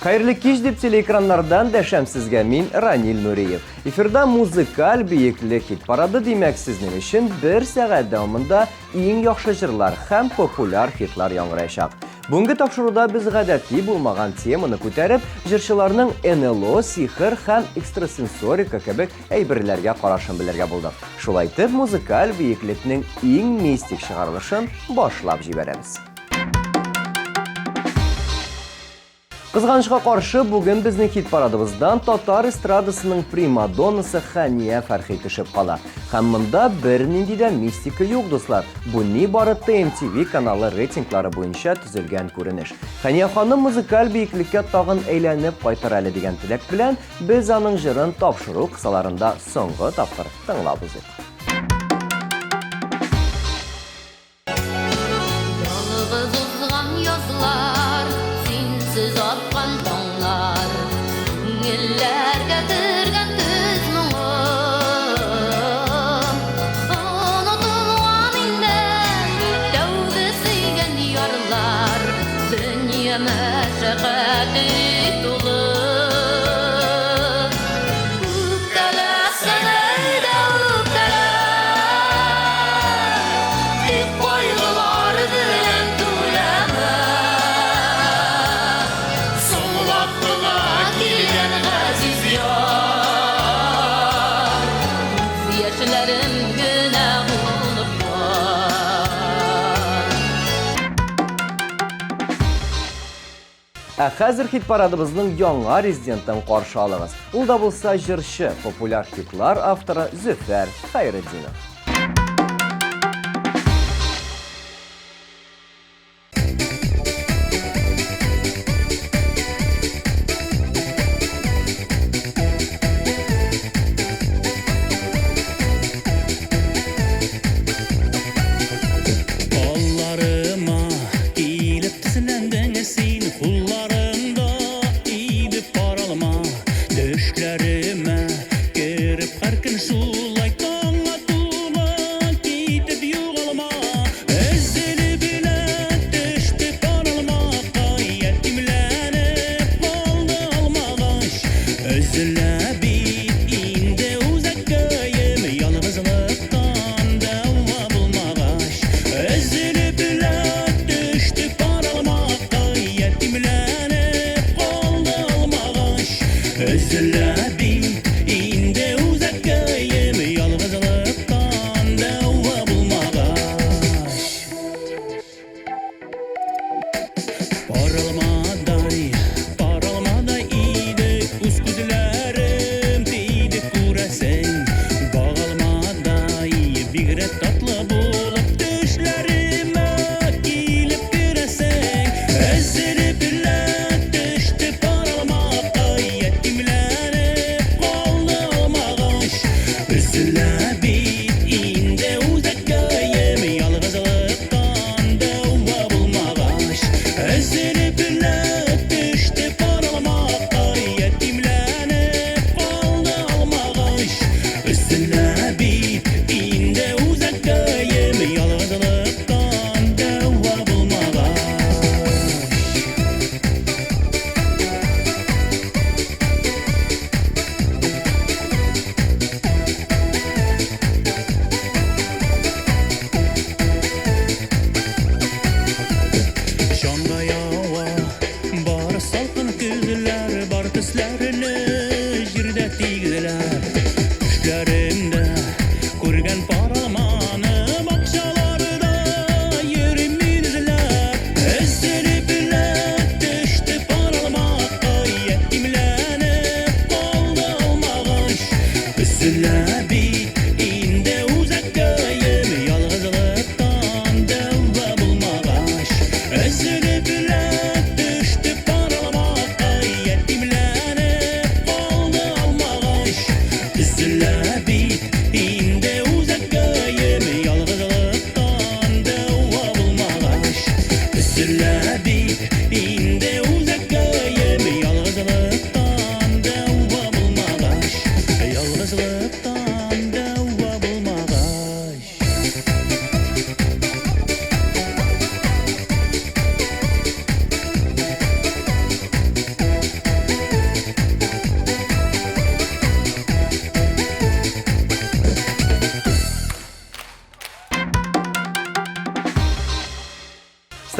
Hayırlı kez деп телеэкраннардан дәшәм сезгә мин Ранил Нуриев. Эфирда музыкаль бейеклек хит парады димәк сезнең өчен 1 сәгать дәвамында иң яхшы җырлар һәм популяр хитлар яңгырayacak. Бүгенге тапшыруда без гадәти булмаган теманы күтәреп, җырчыларның НЛО, сихер һәм экстрасенсорика кебек әйберләргә карашын белергә булдык. Шулай итеп, музыкаль бейеклекнең иң мистик чыгарылышын башлап җибәрәбез. Кызганычка каршы, бүген безнең хит парадыбыздан татар эстрадасының примадоннасы Хания Фәрхи төшеп кала. Һәм монда бернинди дә мистика юк, дуслар. Бу ни бары TMTV каналы рейтинглары буенча төзелгән күренеш. Хания ханым музыкаль бейеклеккә тагын әйләнеп кайтыр әле дигән теләк белән, без аның җырын тапшыру кысаларында соңгы тапкыр тыңлап узыйк. Хәзер хит парадыбызның яңа резидентын каршы алыгыз. Ул да булса җырчы, популяр хитлар авторы Зөфәр Хәйретдинов. Düşlerime girip her gün şulay tona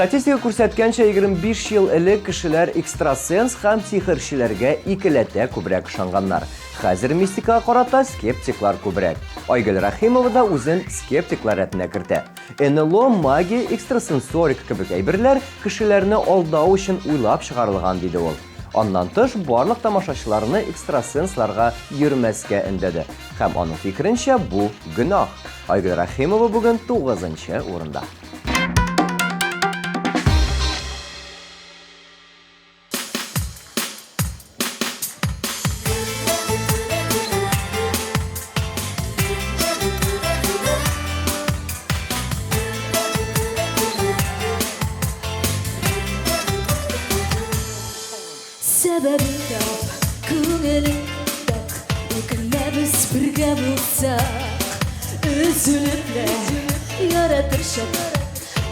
Статистика күрсәткәнчә 25 ел элек кешеләр экстрасенс һәм сихерчеләргә икеләтә күбрәк ышанганнар. Хәзер мистикага карата скептиклар күбрәк. Айгөл Рахимова да үзен скептиклар рәтенә кертә. НЛО, магия, экстрасенсорик кебек әйберләр кешеләрне алдау өчен уйлап чыгарылган диде ул. Аннан тыш барлык тамашачыларны экстрасенсларга йөрмәскә өндәде. Һәм аның фикеренчә бу гөнаһ. Айгөл Рахимова бүген 9-нчы урында. Сәбәбен тап, күңелен так, үкенә без бергә булсак, үзүлепне яратышып,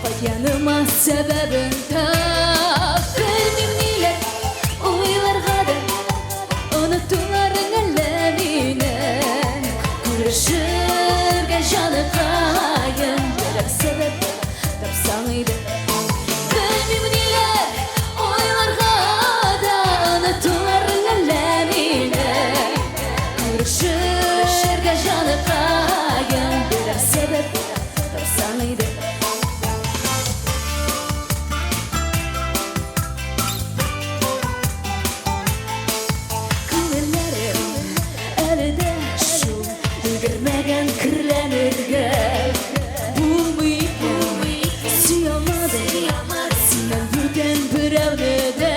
каяныма сәбәбен тап. Белмим ниләр уйларга да, онытуларың әллә мине, күрешергә җаныкаем, берәр сәбәп тапсаң иде. Белмим ниләр уйларга Туларың әллә мине, күрешергә җаныкаем, берәр сәбәп тапсаң иде. Күңелләрем әле дә шул өлгермәгән керләнергә. Булмый, сөя алмадым синнән бүтән берәүне дә.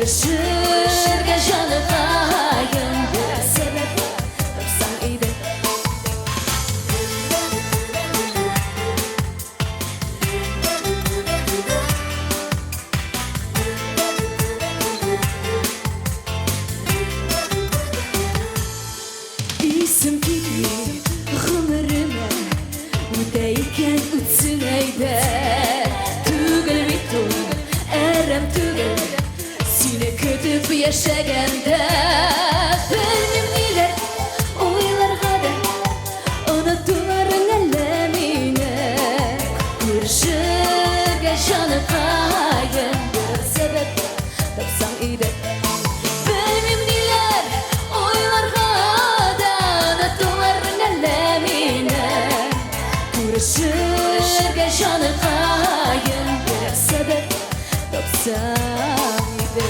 Күрешергә җаныкаем, берәр сәбәп тапсаң иде. Исем китми гомеремә, үтә икән үтсен әйдә. Түгел бит ул, әрәм түгел, сине көтеп яшәгәндә. Белмим ниләр уйларга да, онытуларың әллә мине, күрешергә җаныкаем, берәр сәбәп тапсаң иде. Белмим ниләр уйларга да, онытуларың әллә мине, күрешергә җаныкаем, берәр сәбәп тапсаң иде.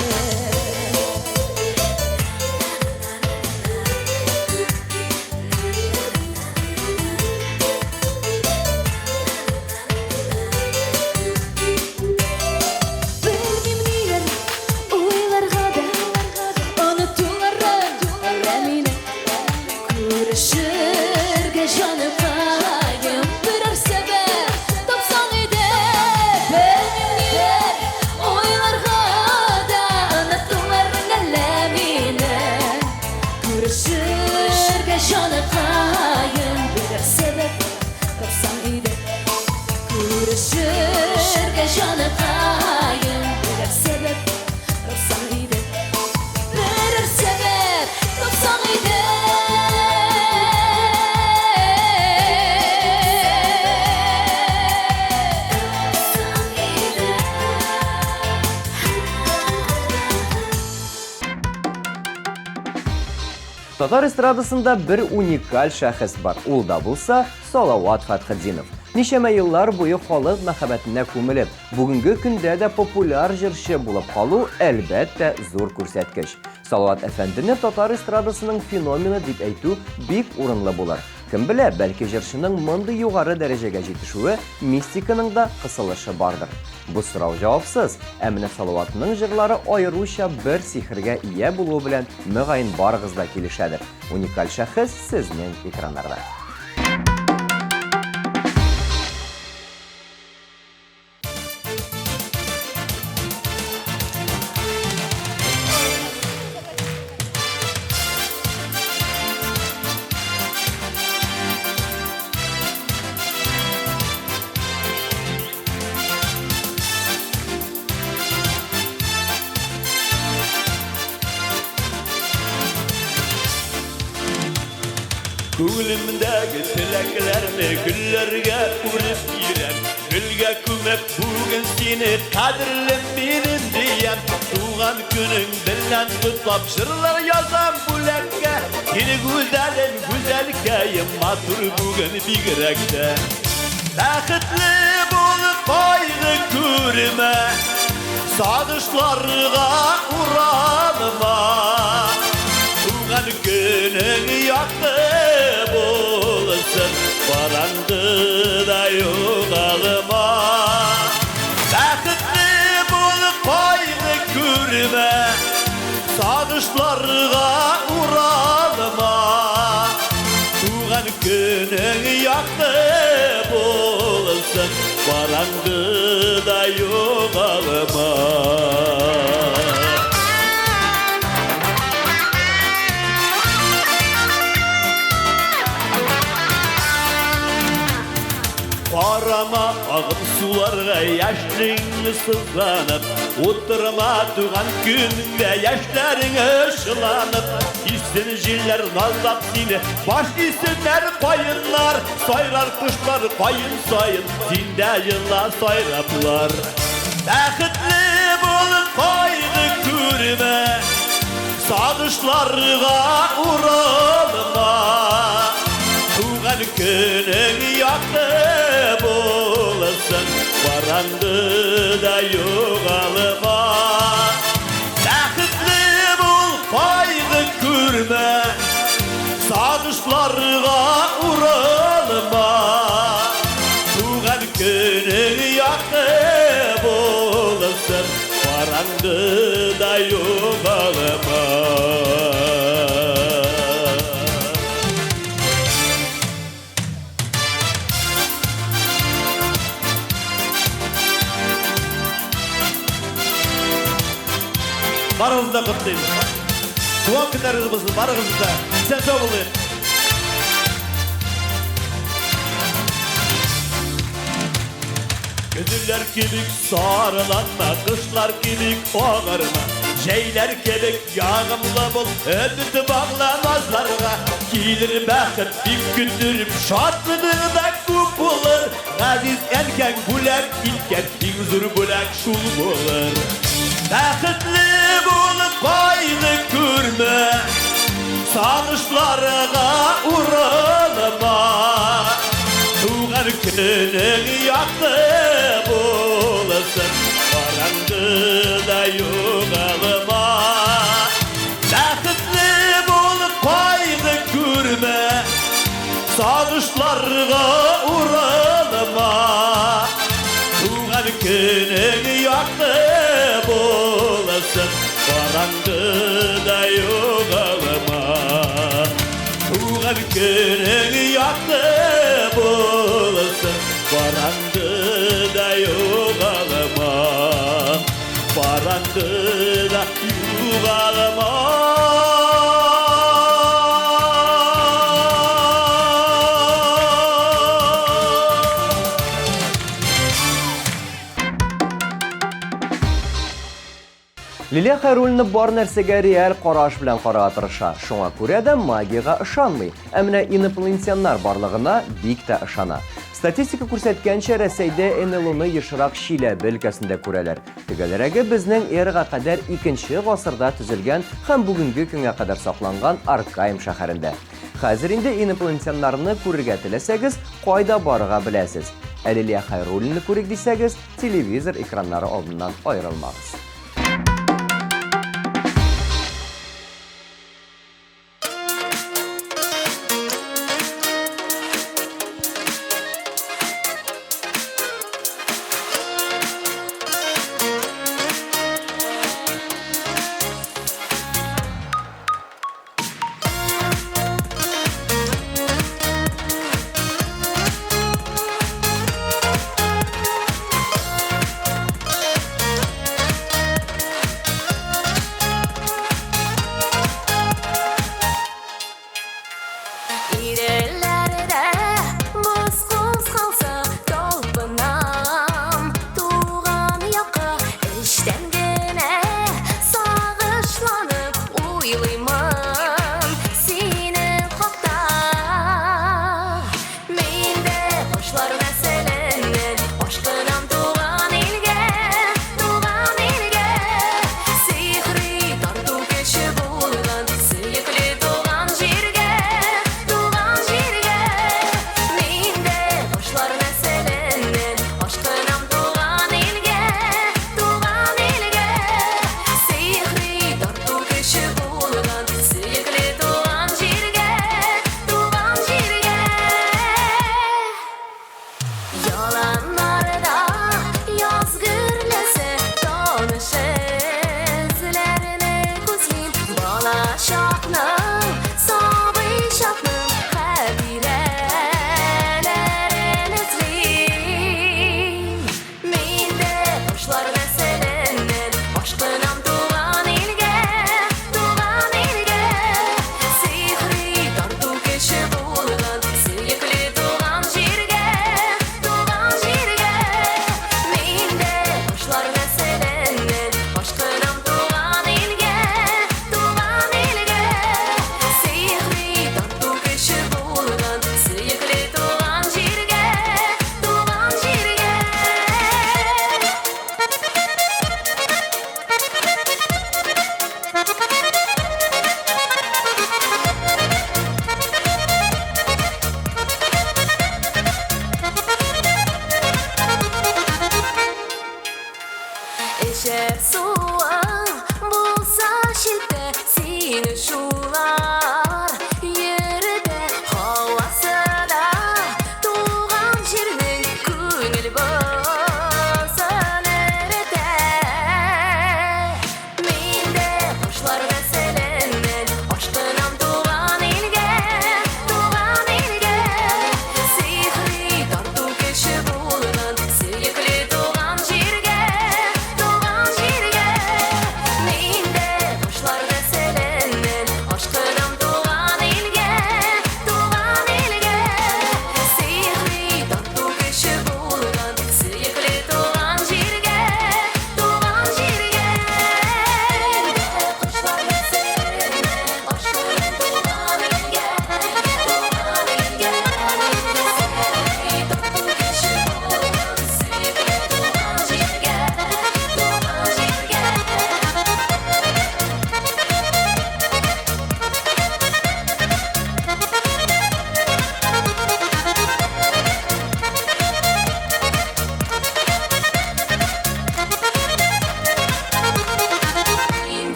Белмим ниләр уйларга да, онытуларың әллә мине, күрешергә җаныкаем, берәр сәбәп тапсаң иде. Белмим ниләр уйларга да, онытуларың әллә мине, күрешергә җаныкаем, берәр сәбәп тапсаң иде. Күрешергә җаныкаем, берәр сәбәп тапсаң иде. Берәр сәбәп тапсаң иде. Татар эстрадасында бер уникаль шәхес бар. Ул да булса Салават Фәтхетдинов. Ничәмә еллар буе халык мәхәббәтенә күмелеп, бүгенге көндә дә популяр җырчы булып калу әлбәттә зур күрсәткеч. Салават әфәндене татар эстрадасының феномены дип әйтү бик урынлы булыр. Кем белә, бәлки җырчының мондый югары дәрәҗәгә җитешүе мистиканың да кысылышы бардыр. Бу сорау җавапсыз, ә менә Салаватның җырлары аеруча бер сихергә ия булуы белән мөгаен барыгыз да килешәдер. Уникаль шәхес сезнең экраннарда. Көңілімдегі тілекlerini güllerge urip yürem. Gülge kümek bugün seni kadrlim benim diyem. Tuğan günün dillen tutlap şırlar yazam bulekke. Yeni güzelin güzel kayım matur bugün bigrekte. Bəxtli bulup koydu körüme, sadışlarga uğranma. Tuğan günün yaktı bulsun, varandı da yoğalıma. Bəxtli bulup koydu körüme, sadışlarga uğranma. Tuğan günün yaktı bulsun, varandı da yoğalıma. Arama ağım sularga yaşlığını sızlanıp, oturma tuğan gününde yaşların ışılanıp. İsin jiller nazlap seni, baş isimler payınlar. Sayrar kuşlar payın sayın, zinde yıllar sayraplar. Bəxtli bulup koydu körüme, sadışlarga uğralma. Tuğan günün yaktı bulsun, varandı da yoğalıma. Bəxtli bul koydu körüme, sadışlarga uğralma. Tuğan günün yaktı bulsun, varandı da yoğalıma. Barınızda kutlayın. Tuğan günleriniz olsun, barınızda. Sen sağ olun. Gözüller kibik sarılanma, kışlar kibik ağırma. Şeyler kibik yağımlı bul, ödütü bağla nazlarına. Gelir bəxit bir gündürüp, şartlığında kup olur. Aziz erken bulak ilken, inzur bulak şul bulur. Bəxtli bulup koydu körüme, sadışlarga uğralma. Tuğan günün yaktı bulsun, varandı da yoğalıma. Bəxtli bulup koydu körüme, sadışlarga uğralma. Tuğan günün yaktı bulsun, varandı da yoğalıma. Tuğan günün yaktı bulsun, varandı da yoğalıma. Varandı da yoğalıma. Liliya Xayrulina бар нәрсәгә реаль караш белән карарга тырыша. Шуңа күрә дә магиягә ышанмый, ә менә инопланетяннар барлыгына бик тә ышана. Статистика күрсәткәнчә, Рәсәйдә НЛО-ны ешрак Чиләбе өлкәсендә күрәләр. Тегеләрәге безнең эрага кадәр 2нче гасырда төзелгән һәм бүгенге көнгә кадәр сакланган Аркаим шәһәрендә. Хәзер инде инопланетяннарны күрергә теләсәгез, кайда барырга беләсез. Ә Лилия Хәйруллинаны күрик дисәгез, телевизор экраннары алдыннан аерылмагыз.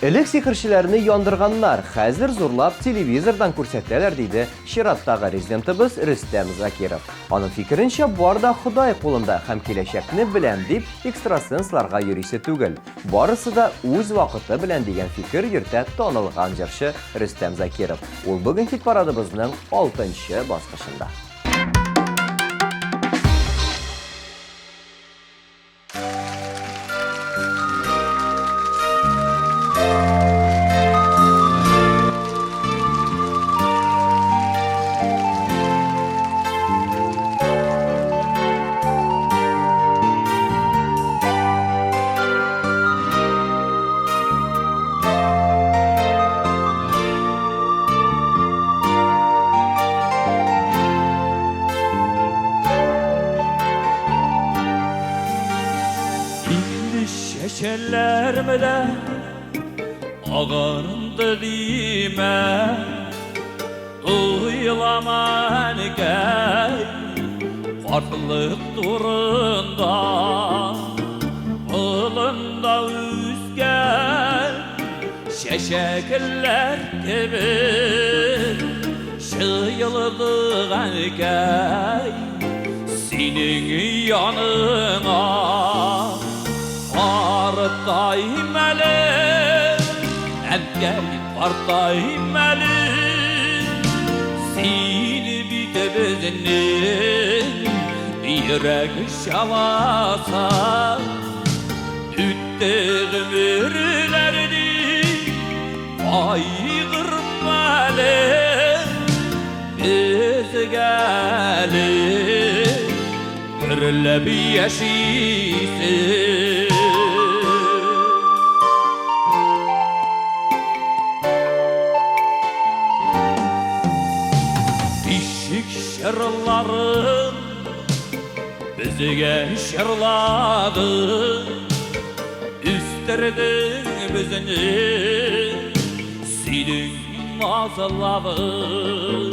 Elek sihirçilerini yandırganlar hazır zorlap televizordan ko'rsatdilar deydi Şiratdagi rezidentimiz Rüstem Zakirov. Onun fikrince bu arada Xudoy qo'linda ham kelashakni bilan deb ekstrasenslarga yurisi tugul. Barisi da o'z vaqti bilan degan fikr yurta tanilgan jirshi Rüstem Zakirov. Ol bugun hit paradimizning 6-bosqichida. Şekerlermede ağarındı dime Duyulaman gel farklılık durunda Ilında üzgen şeşekler gibi Şıyıldığın gel senin yanına Partayım elim, engel partayım elim Seni bitebizinin yürek şavasa Üttüğüm ürlerdi aygırmalım Biz gelip gürle bir yaşisin Şırlarım bizge şırladı Üsterdin bizini senin nazlavın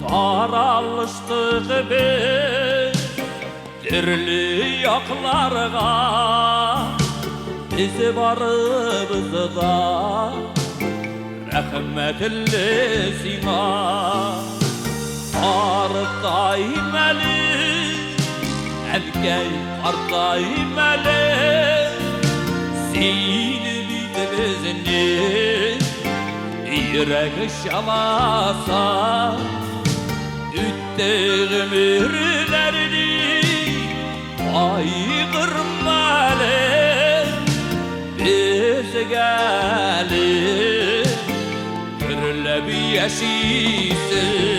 Taralıştık biz dirli yaklarga Bizi barımızda rahmetilli sima Partayım elim, engel partayım elim Seni bitibizinin yürek şamasa Üttüğüm ürlerdi aygırmalım Biz gelip gürle bir yaşisin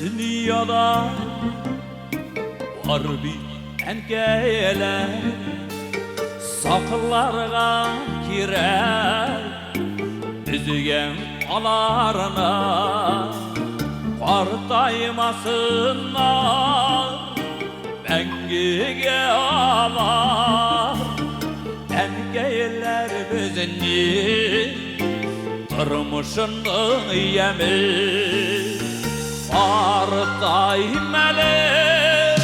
Dünyada var bir engeller Saklarga kirer düzgen alarına Partaymasınlar Bengige alar Engeller bizini Tırmışının yemi Partayım elim,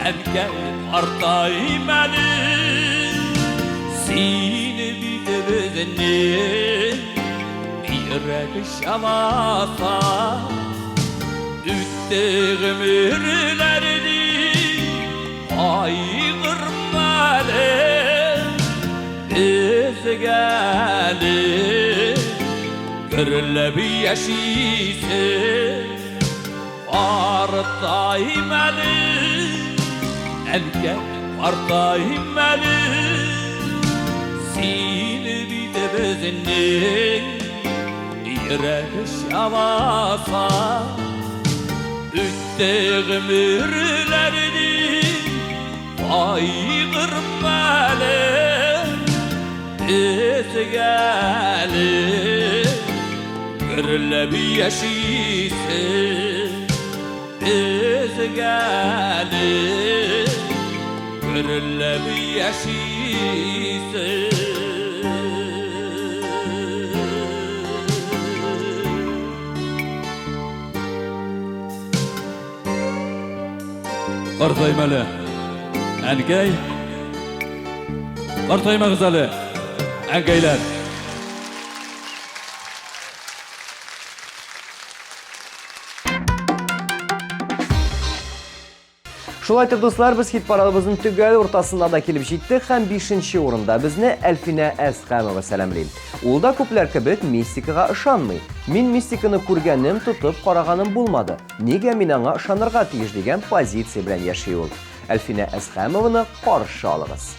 engel partayım elim Seni bitibizinin yürek şamasa Üttüğüm ürlerdi aygırmalım Biz gelip gürle bir yaşisin Partayım elim, engel partayım elim Seni bitibizinin yürek şavasa Üttüğüm ürlerdi aygırmalım Tezgâli Gürle bir yaşıysa Tezgâli Gürle bir yaşıysa Qartaymalı Ənkəy Qartayma qızalı Ənkəylər Şulaytır dostlar, biz hit paralımızın tügəli ortasında da kelib жетtik, həm 5-ci orunda bizni Əlfinə Əzxəmova sələmləyim. Ул da köplər kebek mistikaga ышанмый. Min mistikаны күргәнем тотып караганым булмады. Нигә мин аңа ышанырга тиеш дигән позиция белән яши ул. Əlfinə Əzxəmovаны каршы алыгыз.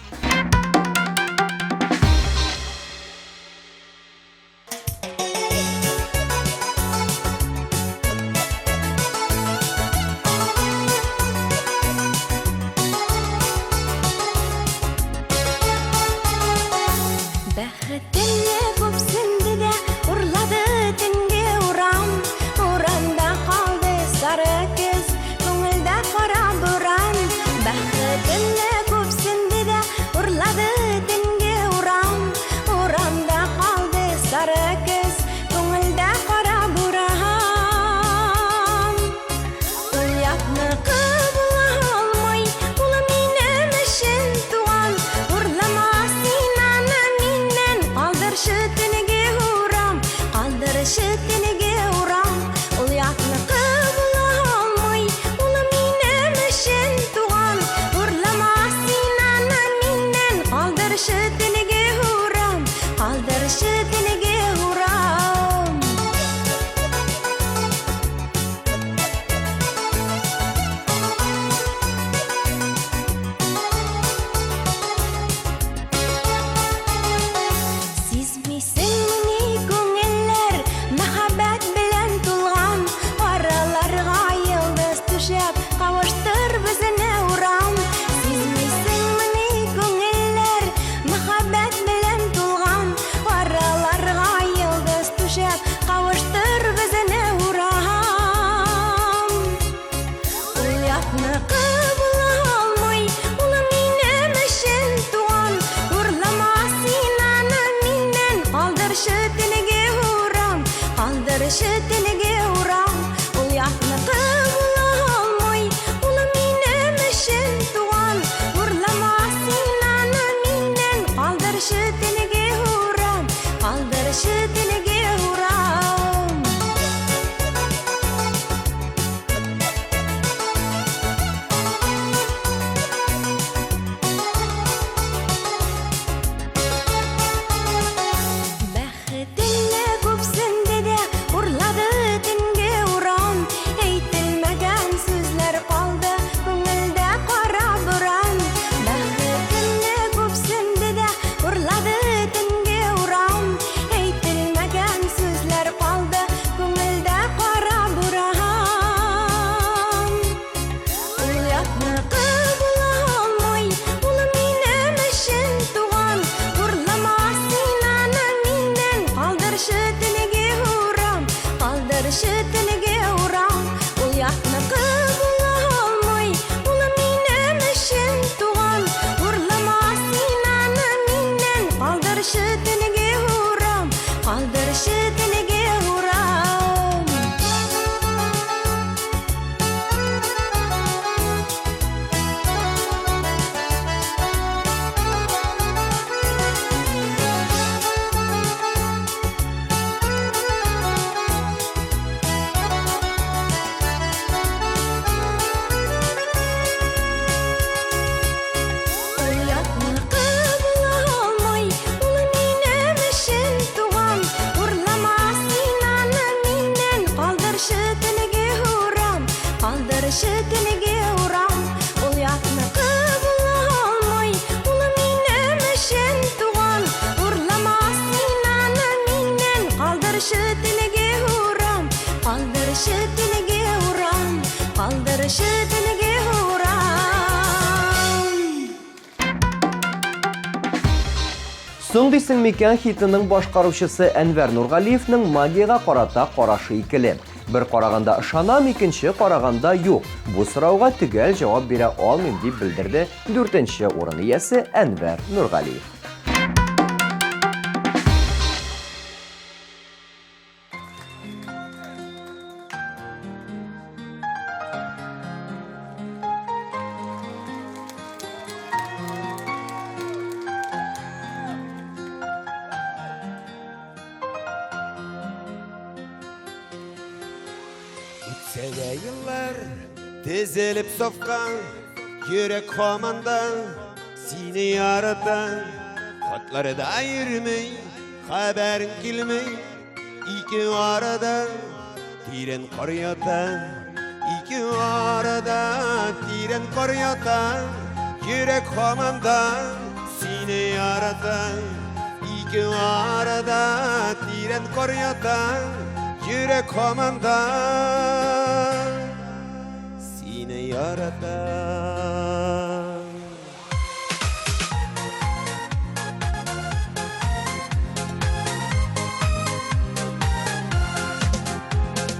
Бәхетемне күпсенде дә урлады төнге урам. Урамда калды сары көз, күңелдә кара буран. Бәхетемне күпсенде дә урлады төнге урам. Урамда калды сары көз, күңелдә кара буран. Уятны кыбыла алмый, улы минем өчен туган. Урлама син аны миннән, калдырчы төнге урам, калдырчы төнге урам. Уятны кыбыла алмый, улы минем өчен туган. Урлама син аны миннән, калдырчы төнге урам, калдырчы төнге урам. Сизмисеңми күңелләр мәхәббәт белән тулган. Араларга йылдыз түшәп, кавыштыр безне урам. Сизмисеңми күңелләр мәхәббәт белән тулган. Араларга йылдыз түшәп, кавыштыр безне урам. Уятны кыбыла алмый, улы минем өчен туган. Урлама син аны миннән, калдырчы төнге урам, калдырчы төнге урам. Уятны кыбыла алмый, улы минем өчен туган. Урлама син аны миннән, калдырчы төнге урам, калдырчы төнге урам. Бәхетемне күпсенде дә урлады төнге урам. Әйтелмәгән сүзләр калды күңелдә кара буран. Бәхетемне күпсенде дә урлады төнге урам. Әйтелмәгән сүзләр калды күңелдә кара буран. Уятны кыбыла алмый, улы минем өчен туган. Урлама син аны миннән, калдырчы төнге урам, калдырчы төнге урам. Уятны кыбыла алмый, улы минем өчен туган. Урлама син аны миннән, калдырчы төнге урам, калдырчы төнге урам. Уятны кыбыла алмый, улы минем өчен туган. Урлама син аны миннән, калдырчы төнге урам, калдырчы төнге урам. Уятны кыбыла алмый, улы минем өчен туган. Урлама син аны миннән, калдырчы төнге урам, калдырчы төнге урам, калдырчы төнге урам. Соң дейсің мекен хитінің башқарушысы Әнвәр Нургалиевның магияға қарата қарашы икеле. Бір қарағанда ышанам, икенче қарағанда юк. Бу сұрауга төгәл жауап бере алмыйм дип белдерде 4-нче орын иясе Әнвәр Нургалиев. Ötse yıllar tezilip sofkan yürek komanda seni yaratan katları da ayırmay haberin kilmay iki arada tiren kar yatan iki arada tiren kar yatan yürek komanda seni yaratan iki arada tiren kar yatan yürek komanda seni yaratan.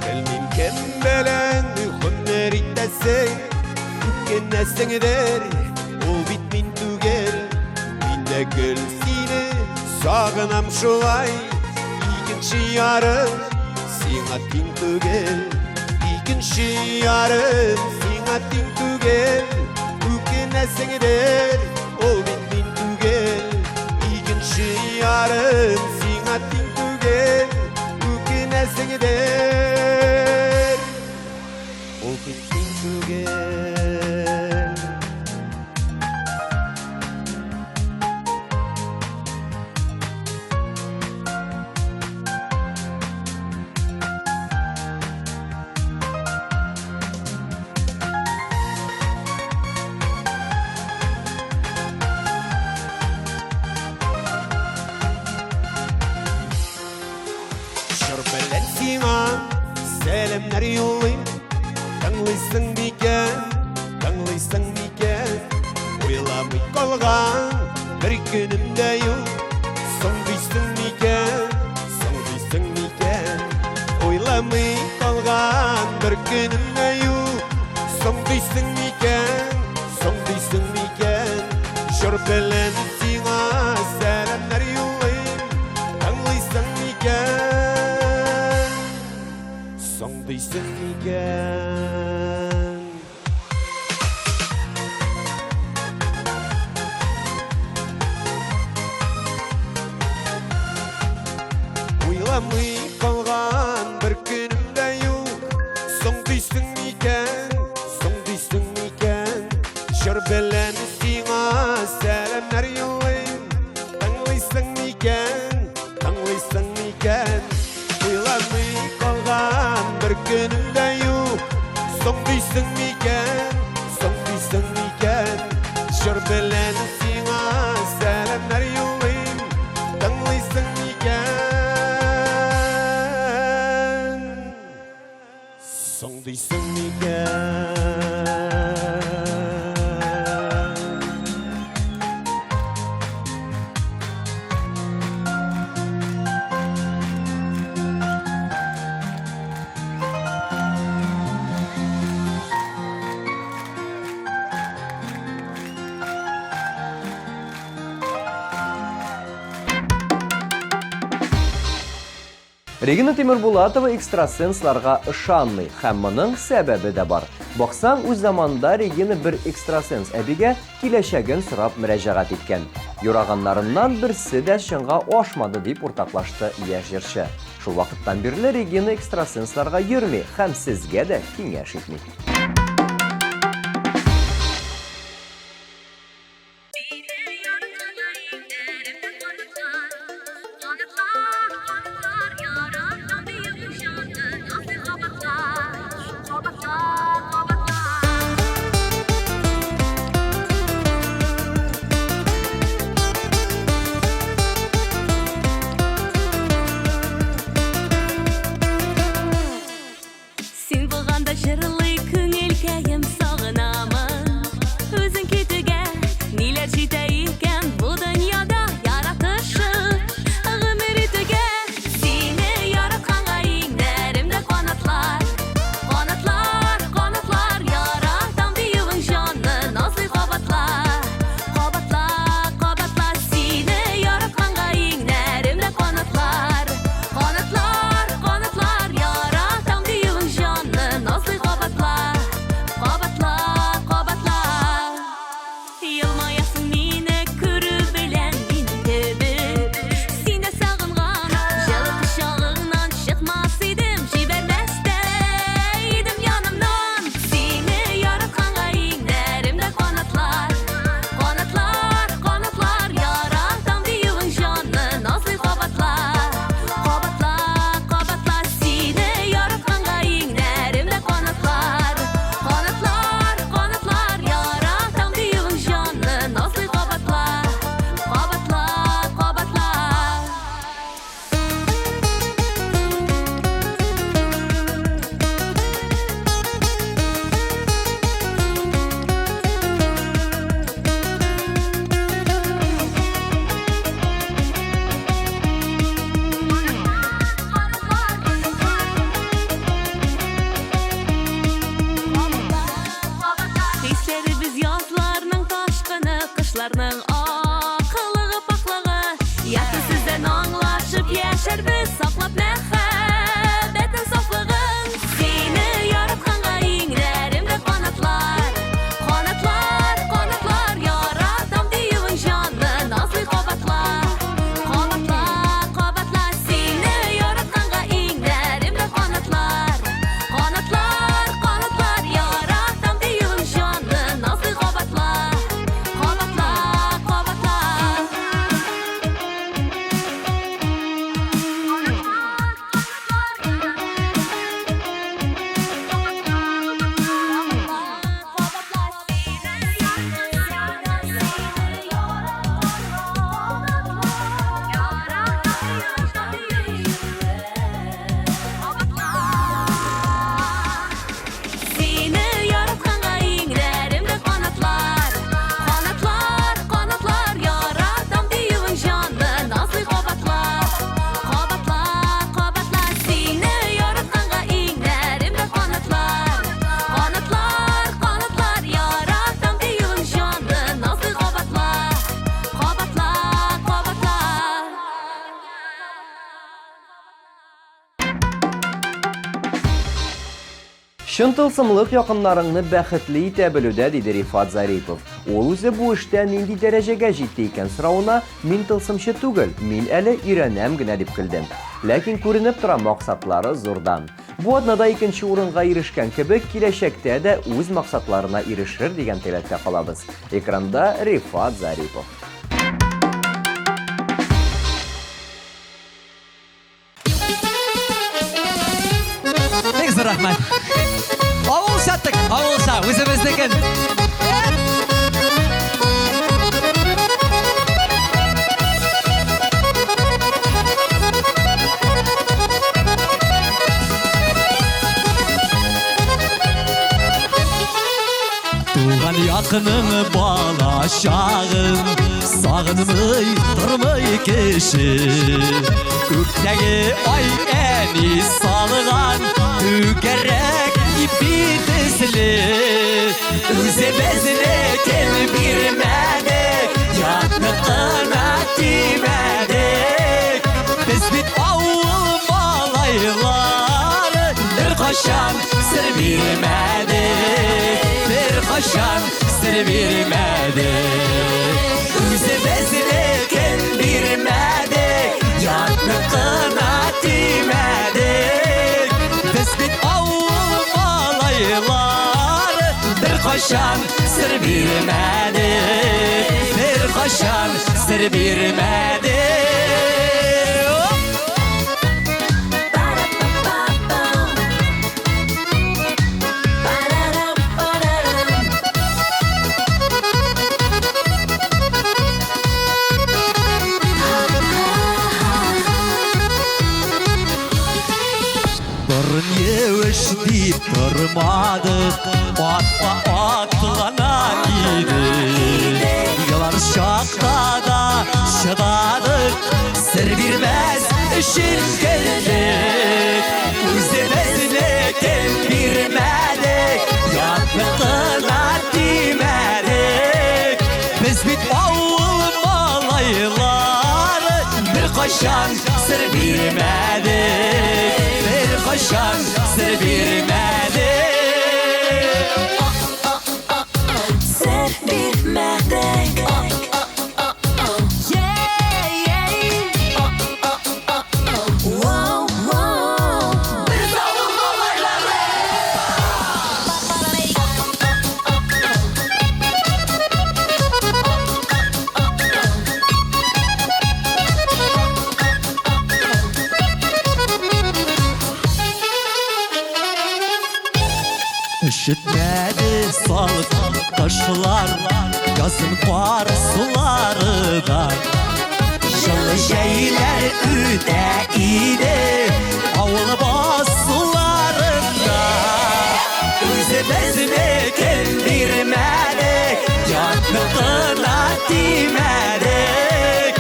Kelmim kembelen hünner ittese Kennesin eder o bitmin tüger Minde gül seni sağınam şulay İkinci yarım Sina ting tugel, ikinci yarım Sina ting tugel, ükenesin eder O bitmin tugel, ikinci yarım Sina ting tugel, ükenesin eder O bitmin tugel Şörbelen sina selamlar yollayım Tanlıysan miken Uylamay kalgan bir günümde yok Soğduysan miken Uylamay kalgan bir günümde yok Soğduysan miken Şörbelen sina selamlar yollayım Tanlıysan miken Soğduysan miken Uylamay kalgan bir günümde yok Soğduysan miken Şörbelen sina selamlar yollayım Tanlıysan miken Uylamay kalgan bir günümde yok Soğduysan miken Şörbelen sina selamlar yollayım Tanlıysan miken Soğduysan miken Регина Тимербулатова экстрасенсларга ышанмый, һәм моның сәбәбе дә бар. Баксаң, үз заманда Регина бер экстрасенс әбигә киләчәген сорап мөрәҗәгать иткән. Юраганнарыннан берсе дә чынга ашмады дип уртаклашты яшь җырчы. Шул вакыттан бирле Регина экстрасенсларга йөрми һәм сезгә дә киңәш итми. Син булганда җырлый Чын тылсымлык якыннарыңны бәхетле итә белүдә, диде Рифат Зарипов. Ул үзе бу эштә нинди дәрәҗәгә җитте икән сорауына, мин тылсымчы түгел, мин әле өйрәнәм генә дип көлдем. Ләкин күренеп тора максатлары зурдан. Бу атнада икенче урынга ирешкән кебек, киләчәктә дә үз максатларына ирешер дигән теләктә калабыз. Экранда Рифат Зарипов. Бик рәхмәт. Авыл шаттык, авылша, үзебезнекен. Туган якының балашағын сағынмый тұрмый кеше. Күктәге ай әни салған түгәрәк ипи тезле. Үзебезне кел бирмәдек, ятныкына тимәдек. Без бит авыл малайлар, беркайчан сер бирмәдек. Беркайчан сер бирмәдек. Үзебезне кел бирмәдек, ятныкына тимәдек. Без бит авыл малайлар, беркайчан сер бирмәдек. Беркайчан сер бирмәдек. Torun yeviş deyip durmadık, atma atlana gidik. Yalan şakta da şıdadık, sır bilmez işin geldik. Üzemezine kel birmedik, yatmıkına dimedik. Biz bit avul malaylar, berkayçan sır bilmedik. Berkayçan sır bilmedik. Sır bilmedik. Wow, wow. Biz avul malayları. Üşütmedi salık taşlar, yazın var suları da. Yılı şeyler üde ide, avlı bas sularında. Üzemezine kel birmedik, yatmıkına dimedik.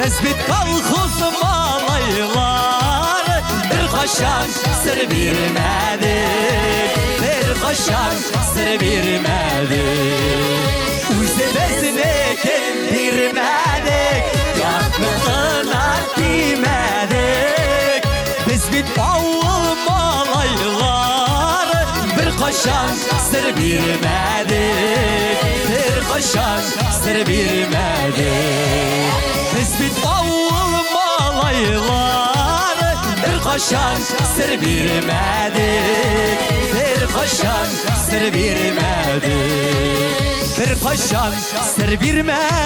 Biz bit kalkız malaylar, berkayçan sır bilmedik. Berkayçan sır bilmedik. Üzemezine kel birmedik, yatmıkına dimedik. Biz bit avul malaylar, berkayçan sır bilmedik. Berkayçan sır bilmedik. Biz bit avul malaylar, berkayçan sır bilmedik. Berkayçan sır bilmedik. Berkayçan sır bilmedik.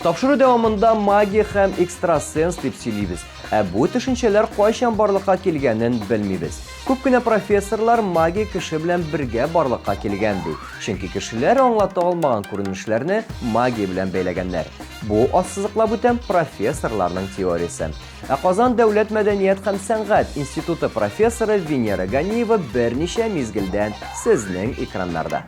Тапшыру дәвамында магия һәм экстрасенс дип сөйлибез. Бу төшенчәләр кайчан барлыкка килгәнен белмибез. Күп кенә профессорлар магия кеше белән бергә барлыкка килгән ди. Чөнки кешеләр аңлата алмаган күренешләрне магия белән бәйләгәннәр. Бу ассызыклап үтәм профессорларның теориясе. Казан дәүләт мәдәният һәм сәнгать институты профессоры Венера Ганиева берничә мизгелдән сезнең экраннарда.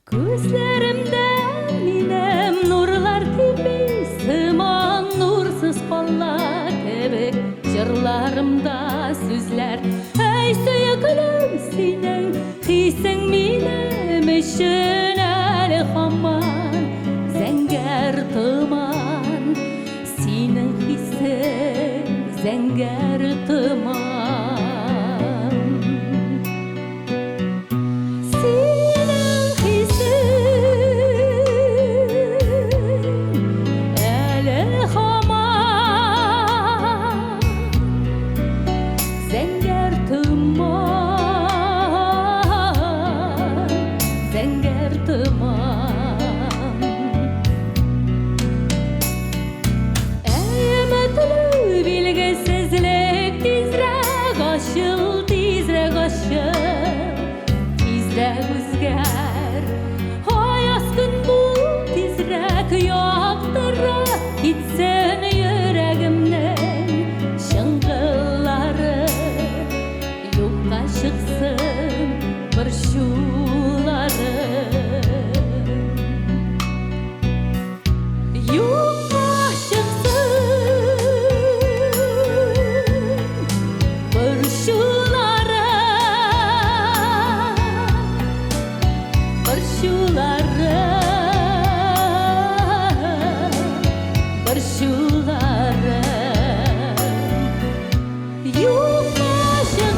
Күзләремдә минем нурлар тибә. Gitsen yüreğimden şıngılları yokka çıksın bir şuları yokka çıksın bir şuları bir şuları Şuları yumuşaksın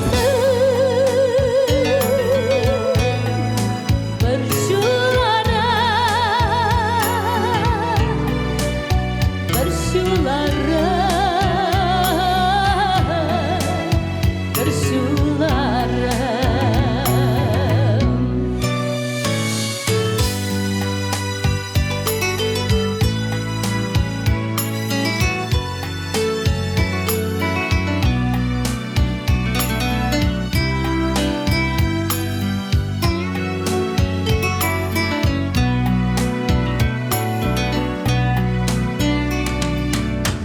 bir şuları bir şuları bir şuları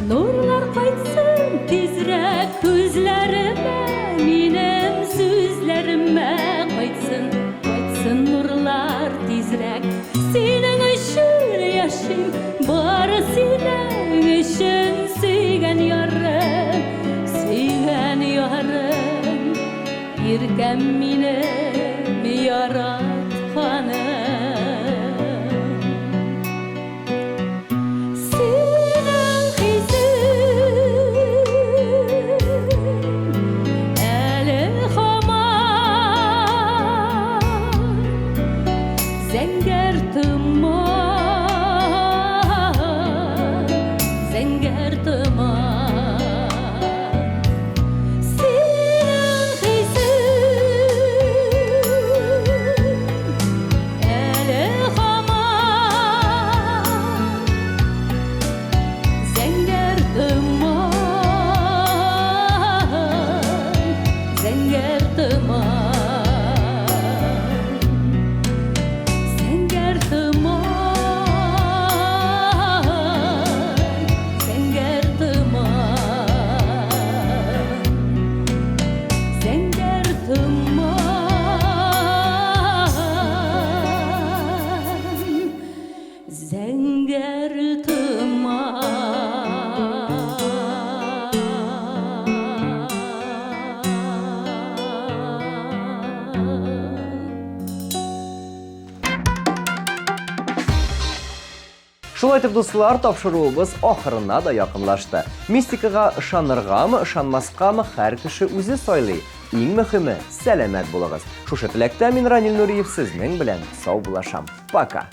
Nurlar qaytsın tezrek gözlerime, benim sözlerime qaytsın, qaytsın nurlar tezrek. Senin için yaşım, bari senin için sevgen yarım, sevgen yarım. Erkem benim yaratkanım. Zenger tıman, zenger tıman. Senin hizin eli haman, zenger tıman, zenger tıman. Zenger Шулай итеп, дуслар, тапшыруыбыз ахырына да якынлашты. Мистикага ышаныргамы, ышанмаскамы һәр кеше үзе сайлый. Иң мөһиме, сәламәт булыгыз. Шушы теләктә мин Ранил Нуриев сезнең белән сау булашам. Пока.